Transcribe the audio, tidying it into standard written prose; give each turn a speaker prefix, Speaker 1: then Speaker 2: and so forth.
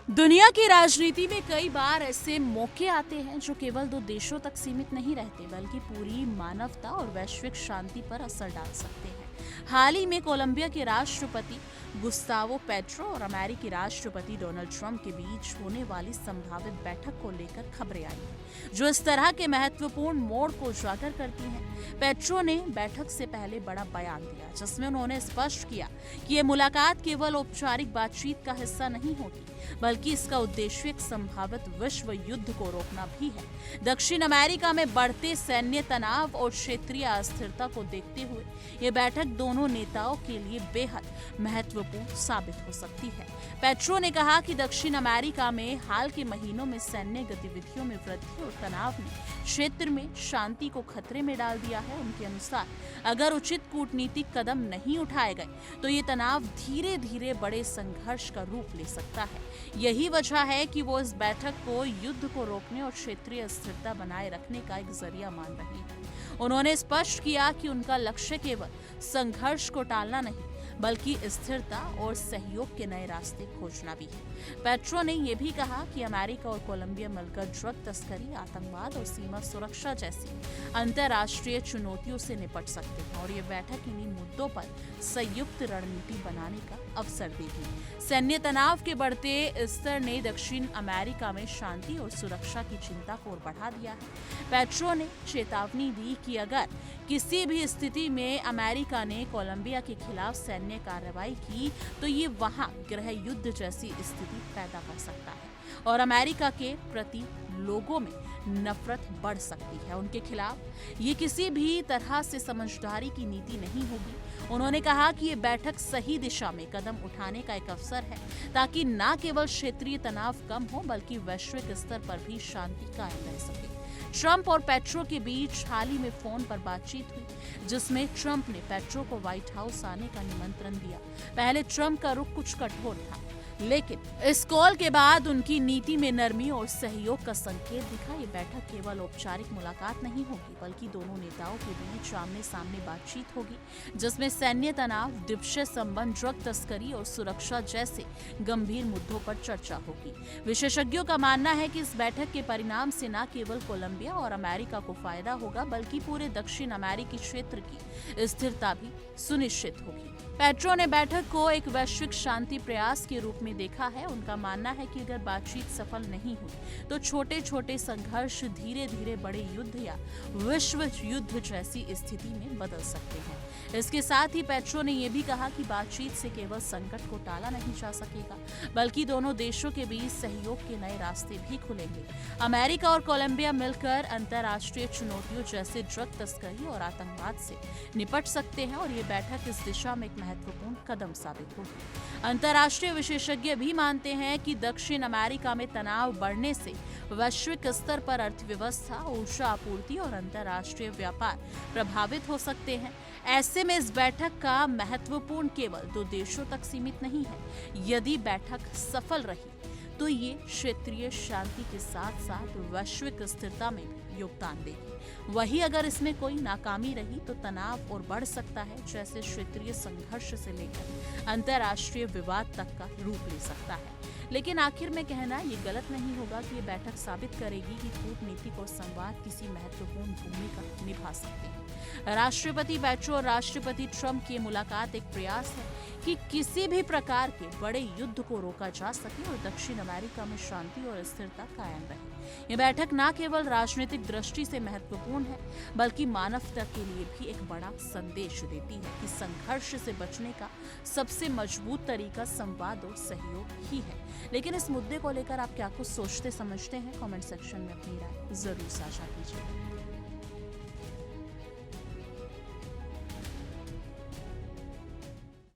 Speaker 1: दुनिया की राजनीति में कई बार ऐसे मौके आते हैं जो केवल दो देशों तक सीमित नहीं रहते बल्कि पूरी मानवता और वैश्विक शांति पर असर डाल सकते हैं। हाल ही में कोलंबिया के राष्ट्रपति गुस्तावो पेट्रो और अमेरिकी राष्ट्रपति डोनाल्ड ट्रंप के बीच होने वाली संभावित बैठक को लेकर खबरें आई हैं, जो इस तरह के महत्वपूर्ण मोड़ को उजागर करती हैं। पेट्रो ने बैठक से पहले बड़ा बयान दिया जिसमें उन्होंने स्पष्ट किया कि ये मुलाकात केवल औपचारिक बातचीत का हिस्सा नहीं होगी बल्कि इसका उद्देश्य एक संभावित विश्व युद्ध को रोकना भी है। दक्षिण अमेरिका में बढ़ते सैन्य तनाव और क्षेत्रीय अस्थिरता को देखते हुए ये बैठक दोनों नेताओं के लिए बेहद महत्वपूर्ण साबित हो सकती है। पेट्रो ने कहा कि दक्षिण अमेरिका में हाल के महीनों में सैन्य गतिविधियों में वृद्धि और तनाव ने क्षेत्र में शांति को खतरे में डाल दिया है। उनके अनुसार अगर उचित कूटनीतिक कदम नहीं उठाए गए तो ये तनाव धीरे धीरे बड़े संघर्ष का रूप ले सकता है। यही वजह है कि वो इस बैठक को युद्ध को रोकने और क्षेत्रीय स्थिरता बनाए रखने का एक जरिया मान रहे हैं। उन्होंने स्पष्ट किया कि उनका लक्ष्य केवल संघर्ष को टालना नहीं बल्कि स्थिरता और सहयोग के नए रास्ते खोजना भी है। पेट्रो ने यह भी कहा कि अमेरिका और कोलंबिया मिलकर ड्रग तस्करी, आतंकवाद और सीमा सुरक्षा जैसी अंतर्राष्ट्रीय चुनौतियों से निपट सकते हैं और ये बैठक इन्हीं मुद्दों पर संयुक्त रणनीति बनाने का अवसर देगी। सैन्य तनाव के बढ़ते स्तर ने दक्षिण अमेरिका में शांति और सुरक्षा की चिंता को और बढ़ा दिया है। पेट्रो ने चेतावनी दी कि अगर किसी भी स्थिति में अमेरिका ने कोलंबिया के खिलाफ सैन्य कार्रवाई की तो ये वहां गृह युद्ध जैसी स्थिति पैदा कर सकता है और अमेरिका के प्रति लोगों में नफरत बढ़ सकती है। उनके खिलाफ ये किसी भी तरह से समझदारी की नीति नहीं होगी। उन्होंने कहा कि ये बैठक सही दिशा में कदम उठाने का एक अवसर है ताकि न केवल क्षेत्रीय तनाव कम हो बल्कि वैश्विक स्तर पर भी शांति कायम रह सके। ट्रंप और पेट्रो के बीच हाल ही में फोन पर बातचीत हुई जिसमें ट्रंप ने पेट्रो को व्हाइट हाउस आने का निमंत्रण दिया। पहले ट्रंप का रुख कुछ कठोर था लेकिन इस कॉल के बाद उनकी नीति में नरमी और सहयोग का संकेत दिखा। ये बैठक केवल औपचारिक मुलाकात नहीं होगी बल्कि दोनों नेताओं के बीच आमने सामने बातचीत होगी जिसमें सैन्य तनाव, द्विपक्षीय संबंध, ड्रग तस्करी और सुरक्षा जैसे गंभीर मुद्दों पर चर्चा होगी। विशेषज्ञों का मानना है कि इस बैठक के परिणाम से न केवल कोलंबिया और अमेरिका को फायदा होगा बल्कि पूरे दक्षिण अमेरिकी क्षेत्र की स्थिरता भी सुनिश्चित होगी। पेट्रो ने बैठक को एक वैश्विक शांति प्रयास के रूप में देखा है। उनका मानना है कि अगर बातचीत सफल नहीं हुई तो छोटे छोटे संघर्ष धीरे धीरे बड़े युद्ध या विश्व युद्ध जैसी स्थिति में बदल सकते हैं। इसके साथ ही पेट्रो ने यह भी कहा कि बातचीत से केवल संकट को टाला नहीं जा सकेगा बल्कि दोनों देशों के बीच सहयोग के नए रास्ते भी खुलेंगे। अमेरिका और कोलंबिया मिलकर अंतर्राष्ट्रीय चुनौतियों जैसे ड्रग तस्करी और आतंकवाद से निपट सकते हैं और ये बैठक इस दिशा में एक महत्वपूर्ण कदम साबित होगी। अंतर्राष्ट्रीय विशेषज्ञ भी मानते हैं कि दक्षिण अमेरिका में तनाव बढ़ने से वैश्विक स्तर पर अर्थव्यवस्था, ऊर्जा आपूर्ति और अंतर्राष्ट्रीय व्यापार प्रभावित हो सकते हैं। ऐसे में इस बैठक का महत्वपूर्ण केवल दो देशों तक सीमित नहीं है। यदि बैठक सफल रही तो ये क्षेत्रीय शांति के साथ साथ वैश्विक स्थिरता में भी योगदान देगी। वहीं अगर इसमें कोई नाकामी रही तो तनाव और बढ़ सकता है, जैसे क्षेत्रीय संघर्ष से लेकर अंतर्राष्ट्रीय विवाद तक का रूप ले सकता है। लेकिन आखिर में कहना ये गलत नहीं होगा कि ये बैठक साबित करेगी कि कूटनीतिक और संवाद किसी महत्वपूर्ण भूमिका निभा सकते हैं। राष्ट्रपति पेट्रो और राष्ट्रपति ट्रंप की मुलाकात एक प्रयास है कि किसी भी प्रकार के बड़े युद्ध को रोका जा सके और दक्षिण अमेरिका में शांति और स्थिरता कायम रहे। ये बैठक न केवल राजनीतिक दृष्टि से महत्वपूर्ण है बल्कि मानवता के लिए भी एक बड़ा संदेश देती है कि संघर्ष से बचने का सबसे मजबूत तरीका संवाद और सहयोग ही है। लेकिन इस मुद्दे को लेकर आप क्या कुछ सोचते समझते हैं? कमेंट सेक्शन में अपनी राय जरूर साझा कीजिए।